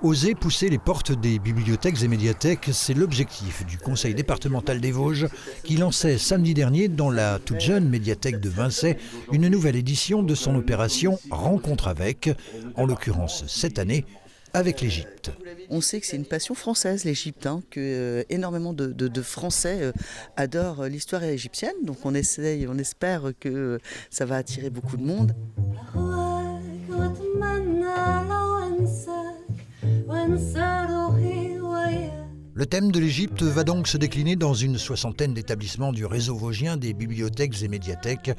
Oser pousser les portes des bibliothèques et médiathèques, c'est l'objectif du Conseil départemental des Vosges qui lançait samedi dernier dans la toute jeune médiathèque de Vincey une nouvelle édition de son opération Rencontre avec, en l'occurrence cette année, avec l'Égypte. On sait que c'est une passion française, l'Égypte, que énormément de Français adorent l'histoire égyptienne. Donc on espère que ça va attirer beaucoup de monde. Le thème de l'Égypte va donc se décliner dans une soixantaine d'établissements du réseau vosgien des bibliothèques et médiathèques,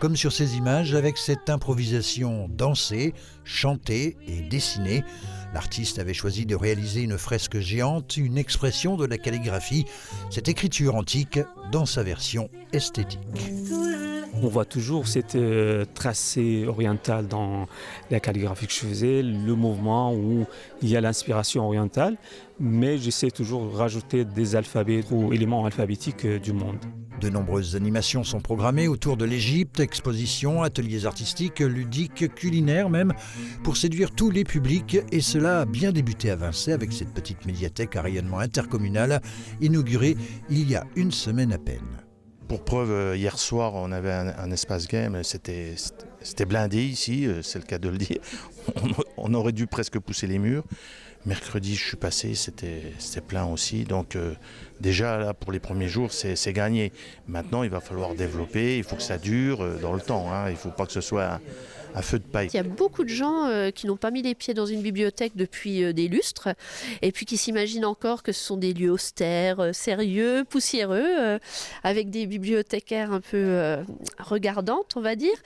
comme sur ces images avec cette improvisation dansée, chantée et dessinée. L'artiste avait choisi de réaliser une fresque géante, une expression de la calligraphie, cette écriture antique dans sa version esthétique. On voit toujours cette tracé oriental dans la calligraphie que je faisais, le mouvement où il y a l'inspiration orientale, mais j'essaie toujours de rajouter des alphabets ou éléments alphabétiques du monde. De nombreuses animations sont programmées autour de l'Égypte, expositions, ateliers artistiques, ludiques, culinaires même, pour séduire tous les publics, et cela a bien débuté à Vincey avec cette petite médiathèque à rayonnement intercommunal, inaugurée il y a une semaine à peine. Pour preuve, hier soir, on avait un espace game, c'était blindé ici, c'est le cas de le dire. On aurait dû presque pousser les murs. Mercredi, je suis passé, c'était plein aussi. Donc déjà, là, pour les premiers jours, c'est gagné. Maintenant, il va falloir développer, il faut que ça dure dans le temps. Il ne faut pas que ce soit un feu de paille. Il y a beaucoup de gens qui n'ont pas mis les pieds dans une bibliothèque depuis des lustres et puis qui s'imaginent encore que ce sont des lieux austères, sérieux, poussiéreux, avec des bibliothécaires un peu regardantes, on va dire.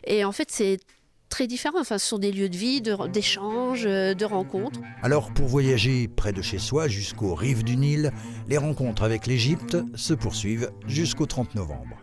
Et en fait, c'est très différent. Enfin, ce sont des lieux de vie, d'échanges, de rencontres. Alors, pour voyager près de chez soi jusqu'aux rives du Nil, les rencontres avec l'Égypte se poursuivent jusqu'au 30 novembre.